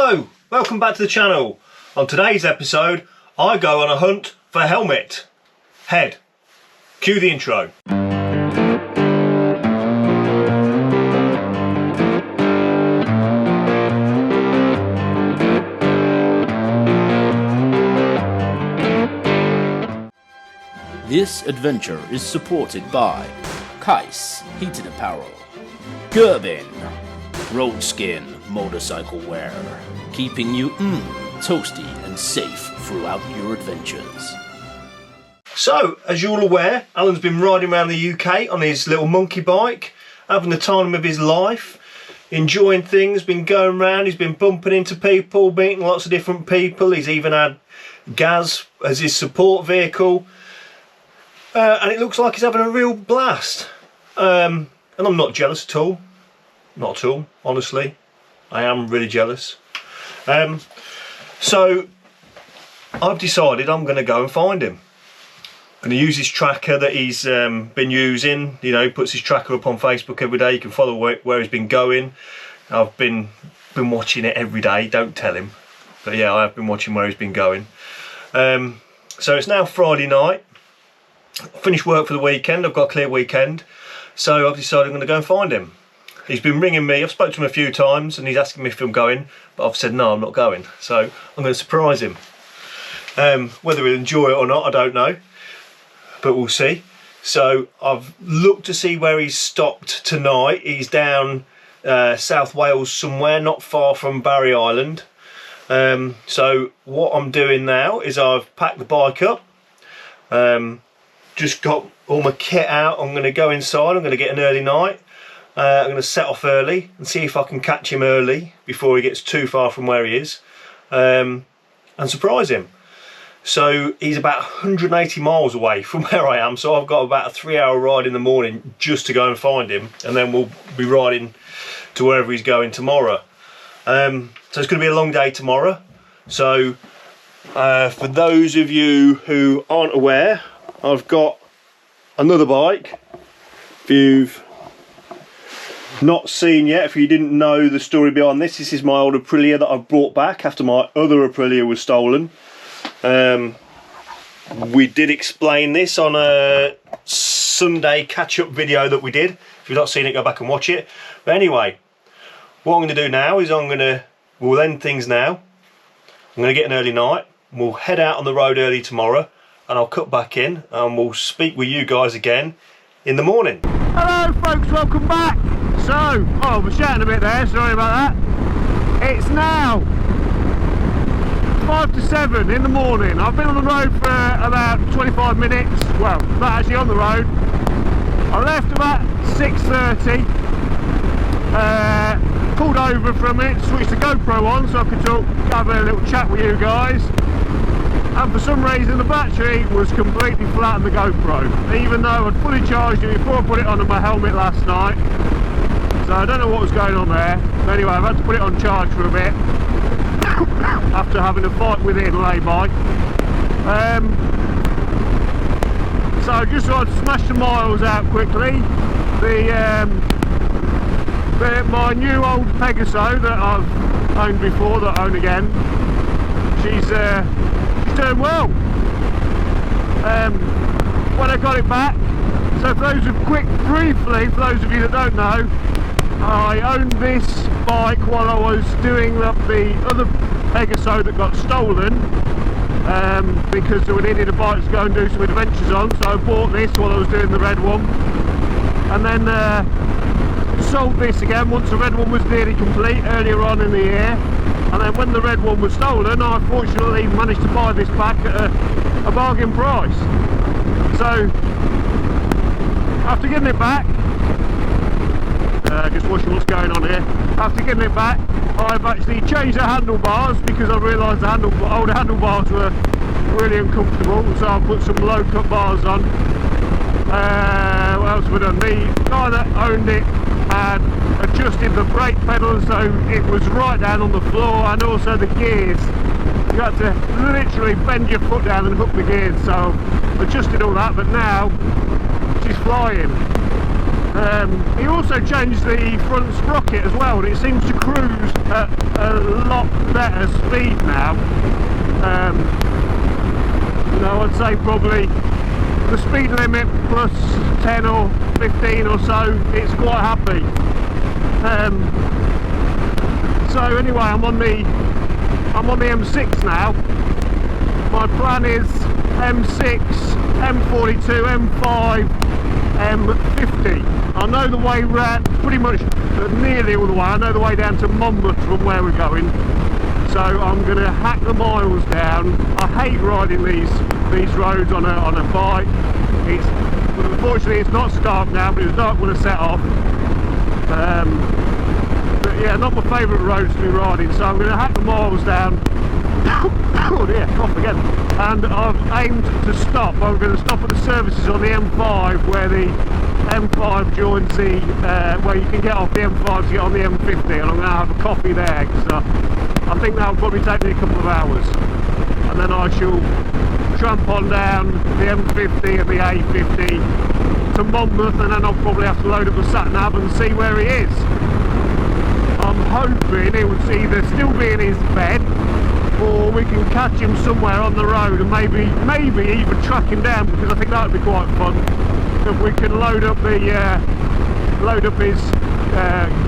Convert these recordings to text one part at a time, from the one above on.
Hello, welcome back to the channel. On today's episode, I go on a hunt for a helmet. Head. Cue the intro. This adventure is supported by Keis Heated Apparel, Gerbing, RoadSkin motorcycle wear, keeping you toasty and safe throughout your adventures. So, as you're all aware, Alan's been riding around the UK on his little monkey bike, having the time of his life, enjoying things, been going around, he's been bumping into people, meeting lots of different people. He's even had Gaz as his support vehicle, and it looks like he's having a real blast. And I'm not jealous at all. Not at all, honestly. I am really jealous. So I've decided I'm going to go and find him. I'm going to use his tracker that he's been using. You know, he puts his tracker up on Facebook every day. You can follow where he's been going. I've been watching it every day. Don't tell him. But yeah, I have been watching where he's been going. So it's now Friday night. I finished work for the weekend. I've got a clear weekend. So I've decided I'm going to go and find him. He's been ringing me. I've spoken to him a few times and he's asking me if I'm going, but I've said no, I'm not going. So I'm going to surprise him. Whether he'll enjoy it or not, I don't know, but we'll see. So I've looked to see where he's stopped tonight. He's down South Wales somewhere, not far from Barry Island. So what I'm doing now is I've packed the bike up, just got all my kit out. I'm going to go inside. I'm going to get an early night. I'm going to set off early and see if I can catch him early before he gets too far from where he is, and surprise him. So he's about 180 miles away from where I am, so I've got about a 3-hour ride in the morning just to go and find him, and then we'll be riding to wherever he's going tomorrow. So it's going to be a long day tomorrow. So for those of you who aren't aware, I've got another bike. If you've not seen yet, if you didn't know the story behind this, this is my old Aprilia that I've brought back after my other Aprilia was stolen. We did explain this on a Sunday catch-up video that we did. If you've not seen it, go back and watch it. But anyway, what I'm going to do now is we'll end things now. I'm going to get an early night. We'll head out on the road early tomorrow, and I'll cut back in and we'll speak with you guys again in the morning. Hello folks, welcome back. So, I was shouting a bit there, sorry about that. It's now 5 to 7 in the morning. I've been on the road for about 25 minutes. Well, not actually on the road. I left about 6:30. Pulled over for a minute, switched the GoPro on so I could have a little chat with you guys. And for some reason the battery was completely flat on the GoPro, even though I'd fully charged it before I put it on my helmet last night. So I don't know what was going on there. But anyway, I've had to put it on charge for a bit after having a fight with it in lay-by. So I just thought I'd smash the miles out quickly. My new old Pegaso that I've owned before, that I own again, she's doing well. When I got it back, so for those of you that don't know, I owned this bike while I was doing up the other Pegaso that got stolen, because we needed a bike to go and do some adventures on, so I bought this while I was doing the red one, and then sold this again once the red one was nearly complete earlier on in the year. And then when the red one was stolen, I fortunately managed to buy this back at a bargain price. So after getting it back, just watching what's going on here. After getting it back, I've actually changed the handlebars because I realised the older handlebars were really uncomfortable. So I put some low cut bars on. What else have I done? The guy that owned it had adjusted the brake pedal so it was right down on the floor, and also the gears. You had to literally bend your foot down and hook the gears, so adjusted all that, but now she's flying. He also changed the front sprocket as well, and it seems to cruise at a lot better speed now. You know, I'd say probably the speed limit plus 10 or 15 or so, it's quite happy. So anyway, I'm on the M6 now. My plan is M6, M42, M5, M50. I know the way round, pretty much nearly all the way. I know the way down to Monmouth from where we're going. So I'm going to hack the miles down. I hate riding these roads on a bike. Unfortunately it's not start now, but it's not going to set off. But yeah, not my favourite roads to be riding. So I'm going to hack the miles down. Oh dear, off again. And I've aimed to stop. I'm going to stop at the services on the M5 where the M5 joins the where you can get off the M5 to get on the M50, and I'm going to have a coffee there because I think that will probably take me a couple of hours, and then I shall tramp on down the M50 and the A50 to Monmouth, and then I'll probably have to load up the sat-nav and see where he is. I'm hoping he would either still be in his bed, or we can catch him somewhere on the road and maybe even track him down, because I think that would be quite fun if we can load up his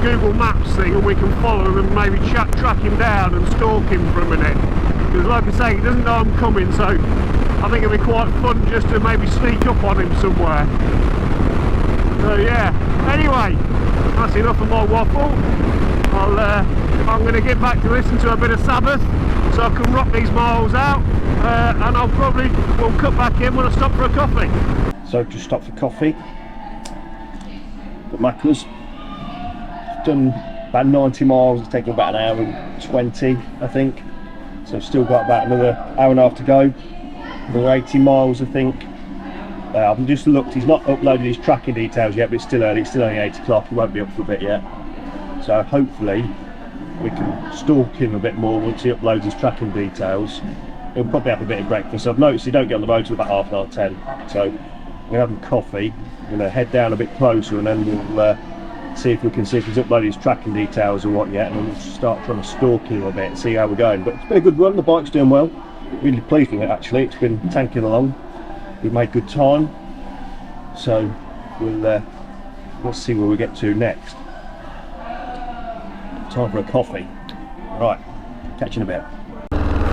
Google Maps thing, and we can follow him and maybe track him down and stalk him for a minute, because like I say, he doesn't know I'm coming, so I think it'd be quite fun just to maybe sneak up on him somewhere. So yeah, anyway, that's enough of my waffle. I'm going to get back to listen to a bit of Sabbath so I can rock these miles out, and we'll cut back in when I stop for a coffee. So just stopped for coffee, got Macca's, done about 90 miles, it's taken about an hour and 20 I think, so I've still got about another hour and a half to go, another 80 miles I think. I've just looked, he's not uploaded his tracking details yet, but it's still early, it's still only 8 o'clock, he won't be up for a bit yet, so hopefully we can stalk him a bit more once he uploads his tracking details. He'll probably have a bit of breakfast. I've noticed he don't get on the road till about 10:30, so I'm going to have him coffee, I'm going to head down a bit closer, and then we'll see if he's uploaded his tracking details or what yet, and then we'll start trying to stalk him a bit and see how we're going. But it's been a good run, the bike's doing well, really pleased with it actually, it's been tanking along, we've made good time, so we'll see where we get to next. Time for a coffee. Right, catch you in a bit.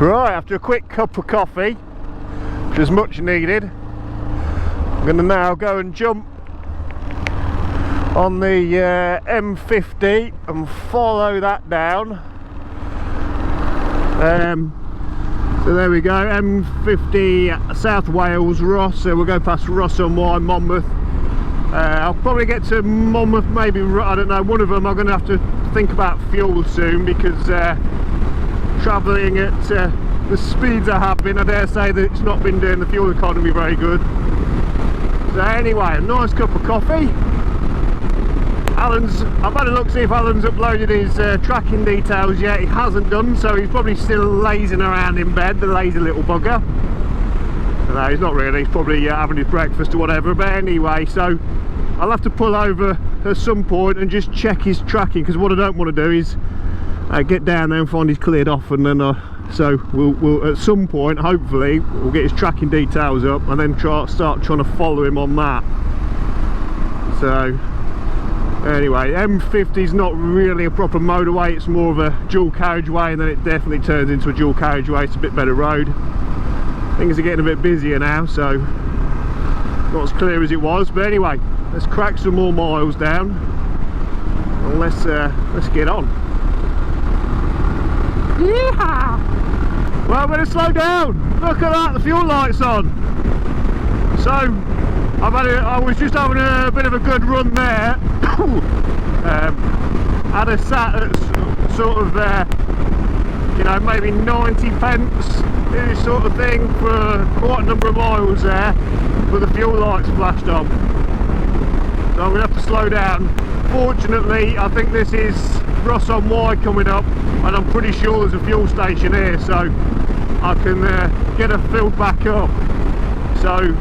Right, after a quick cup of coffee, which is much needed, I'm going to now go and jump on the M50 and follow that down. So there we go, M50 South Wales, Ross, so we'll go past Ross on Wye, Monmouth. I'll probably get to Monmouth, maybe, I don't know, one of them. I'm going to have to think about fuel soon, because travelling at the speeds I have been, I dare say that it's not been doing the fuel economy very good. So anyway, a nice cup of coffee. I've had a look to see if Alan's uploaded his tracking details yet. He hasn't done, so he's probably still lazing around in bed, the lazy little bugger. No, he's not really, he's probably having his breakfast or whatever, but anyway, so I'll have to pull over at some point and just check his tracking, because what I don't want to do is get down there and find he's cleared off, and then so we'll at some point, hopefully, we'll get his tracking details up and then start trying to follow him on that. So anyway, M50 is not really a proper motorway, it's more of a dual carriageway, and then it definitely turns into a dual carriageway. It's a bit better road. Things are getting a bit busier now, so not as clear as it was, but anyway, let's crack some more miles down and let's get on. Yeah! Well, I'm going to slow down. Look at that, the fuel light's on. So I was just having a bit of a good run there. Had a sat at sort of you know, maybe 90 pence, this sort of thing, for quite a number of miles there, with the fuel lights flashed on. So I'm going to have to slow down. Fortunately, I think this is Ross on Wye coming up, and I'm pretty sure there's a fuel station here, so I can get her filled back up. So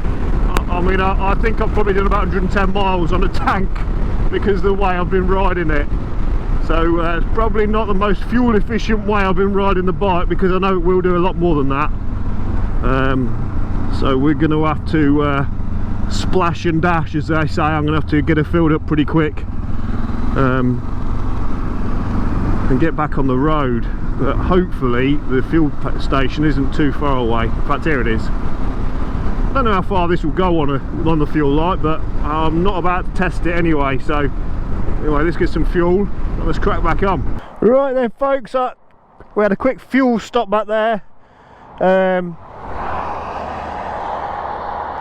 I mean, I think I've probably done about 110 miles on a tank because of the way I've been riding it. So it's probably not the most fuel efficient way I've been riding the bike, because I know it will do a lot more than that. So we're going to have to splash and dash, as they say. I'm going to have to get it filled up pretty quick and get back on the road. But hopefully the fuel station isn't too far away. In fact, here it is. I don't know how far this will go on the fuel light, but I'm not about to test it anyway. So anyway, let's get some fuel and let's crack back on. Right then folks, we had a quick fuel stop back there.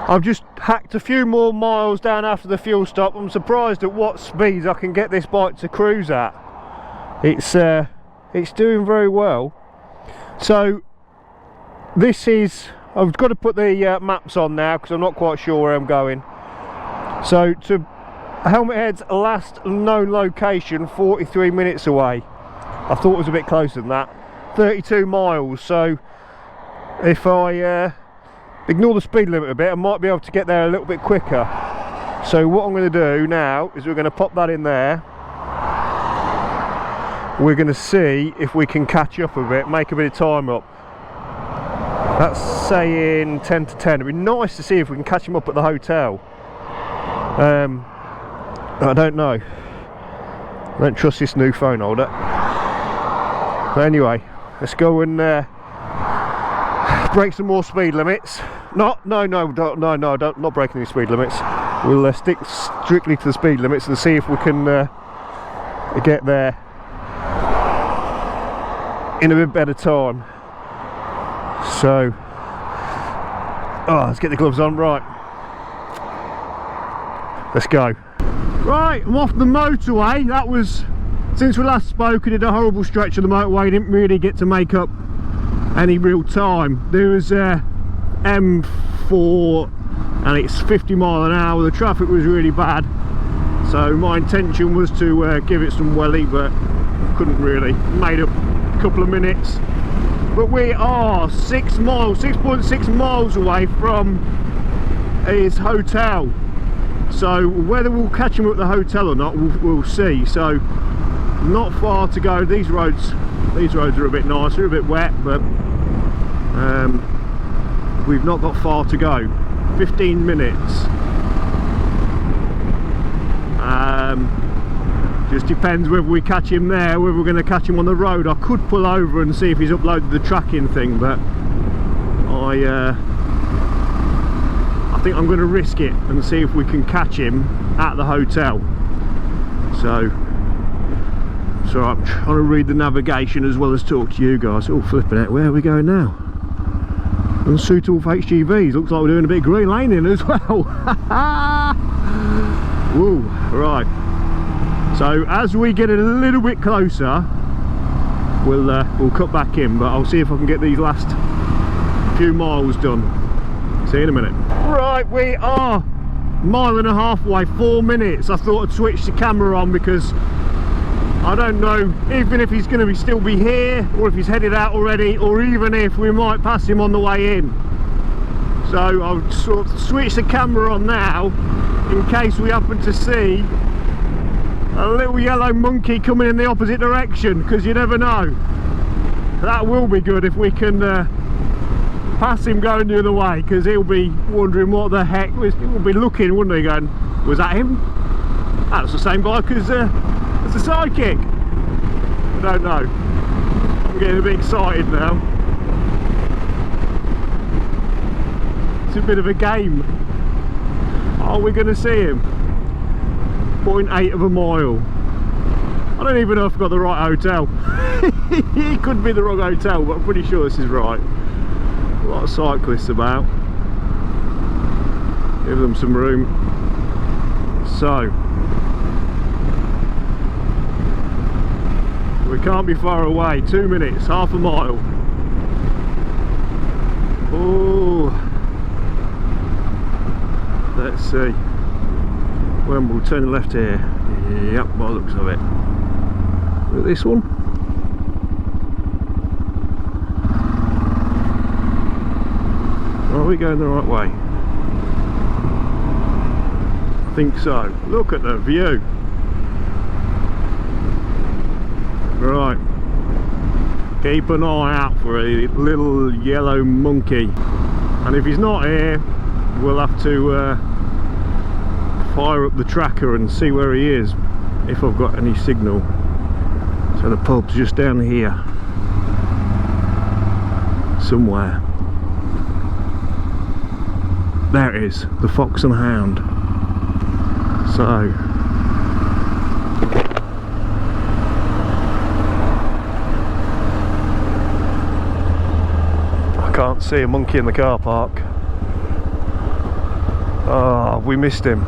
I've just hacked a few more miles down after the fuel stop. I'm surprised at what speeds I can get this bike to cruise at. It's doing very well. So this is, I've got to put the maps on now because I'm not quite sure where I'm going. So to Helmet Head's last known location, 43 minutes away. I thought it was a bit closer than that. 32 miles. So if I ignore the speed limit a bit, I might be able to get there a little bit quicker. So what I'm going to do now is we're going to pop that in there. We're going to see if we can catch up a bit, make a bit of time up. That's saying 10 to 10. It'd be nice to see if we can catch him up at the hotel. I don't know. I don't trust this new phone holder. But anyway, let's go and break some more speed limits. Not breaking any speed limits. We'll stick strictly to the speed limits and see if we can get there in a bit better time. So, let's get the gloves on. Right, let's go. Right, I'm off the motorway. That was, since we last spoke, I did a horrible stretch of the motorway. Didn't really get to make up any real time. There was M4 and it's 50 mile an hour. The traffic was really bad, so my intention was to give it some welly, but couldn't really. Made up a couple of minutes. But we are 6.6 miles away from his hotel. So whether we'll catch him at the hotel or not, we'll see. So not far to go. These roads are a bit nicer, a bit wet, but we've not got far to go. 15 minutes. Just depends whether we catch him there, whether we're going to catch him on the road. I could pull over and see if he's uploaded the tracking thing, but I think I'm going to risk it and see if we can catch him at the hotel. So I'm trying to read the navigation as well as talk to you guys. Oh, flipping out, where are we going now? Unsuitable for HGVs. Looks like we're doing a bit of green laning as well. Whoa, right. So as we get a little bit closer, we'll cut back in, but I'll see if I can get these last few miles done. See you in a minute. Right, we are a mile and a half away, 4 minutes. I thought I'd switch the camera on because I don't know even if he's going to still be here, or if he's headed out already, or even if we might pass him on the way in. So I'll sort of switch the camera on now in case we happen to see a little yellow monkey coming in the opposite direction, because you never know. That will be good if we can pass him going the other way, because he'll be wondering what the heck he'll be looking, wouldn't he, going, was that him? That's the same bike as the Sidekick. I don't know. I'm getting a bit excited now. It's a bit of a game. Are we going to see him? 0.8 of a mile. I don't even know if I've got the right hotel. It could be the wrong hotel, but I'm pretty sure this is right. A lot of cyclists about. Give them some room. So we can't be far away. 2 minutes, half a mile. Oh, let's see. When we'll turn left here. Yep, by the looks of it. Look at this one. Are we going the right way? I think so. Look at the view. Right, keep an eye out for a little yellow monkey, and if he's not here we'll have to fire up the tracker and see where he is, if I've got any signal. So the pub's just down here somewhere. There it is, the Fox and Hound. So I can't see a monkey in the car park. Oh, we missed him.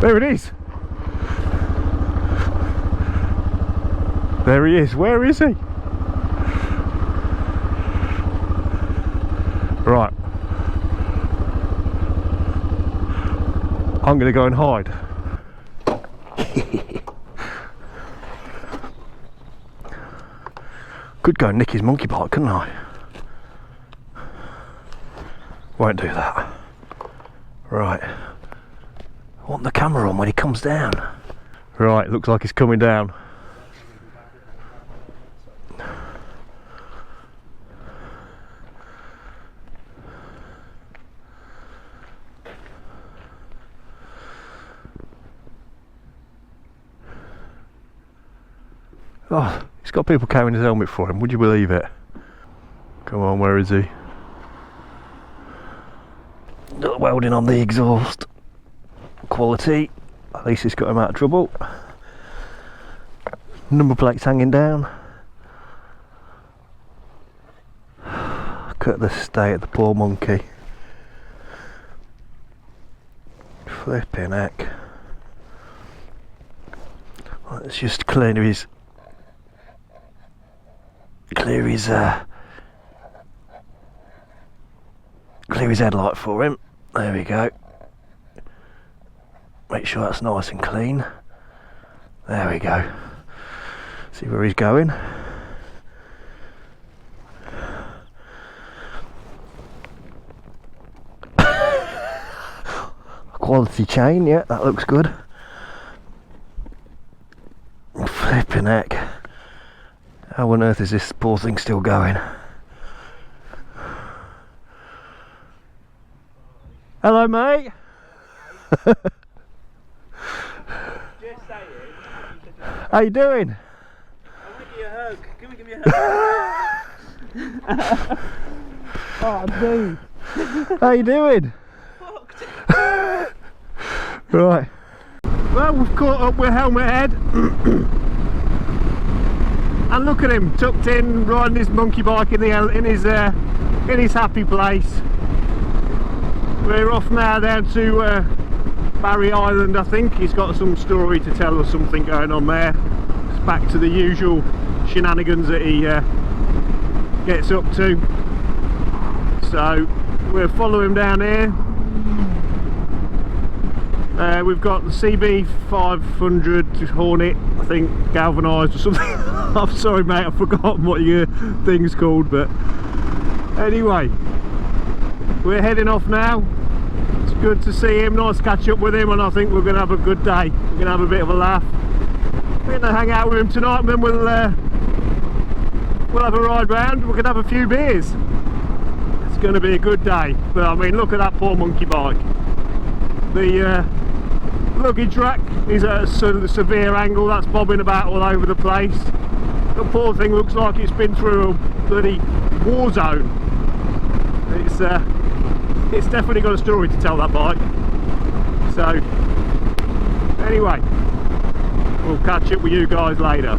There it is. There he is. Where is he? Right. I'm going to go and hide. Could go and nick his monkey bike, couldn't I? Won't do that. Right. I want the camera on when he comes down. Right, looks like he's coming down. Oh, he's got people carrying his helmet for him, would you believe it? Come on, where is he? Not welding on the exhaust. Quality, at least it's got him out of trouble. Number plates hanging down. Look at the state of the poor monkey. Flipping heck. Let's just clear his headlight for him. There we go. Make sure that's nice and clean. There we go. See where he's going. Quality chain, yeah, that looks good. Flipping heck. How on earth is this poor thing still going? Hello, mate. How you doing? I want to give you a hug. Give me a hug. Oh, dude. How you doing? Fucked. Right. Well, we've caught up with Helmet Head. And look at him, tucked in, riding his monkey bike in his happy place. We're off now down to Barry Island, I think. He's got some story to tell us, something going on there. It's back to the usual shenanigans that he gets up to. So we'll follow him down here. We've got the CB 500 Hornet, I think, galvanised or something. I'm sorry mate, I've forgotten what your thing's called, but anyway, we're heading off now. It's good to see him, nice to catch up with him, and I think we're going to have a good day. We're going to have a bit of a laugh. We're going to hang out with him tonight, and then we'll have a ride round. We're going to have a few beers. It's going to be a good day. But I mean, look at that poor monkey bike. The luggage rack is at a severe angle, that's bobbing about all over the place. The poor thing looks like it's been through a bloody war zone. It's definitely got a story to tell, that bike. So anyway, we'll catch up with you guys later.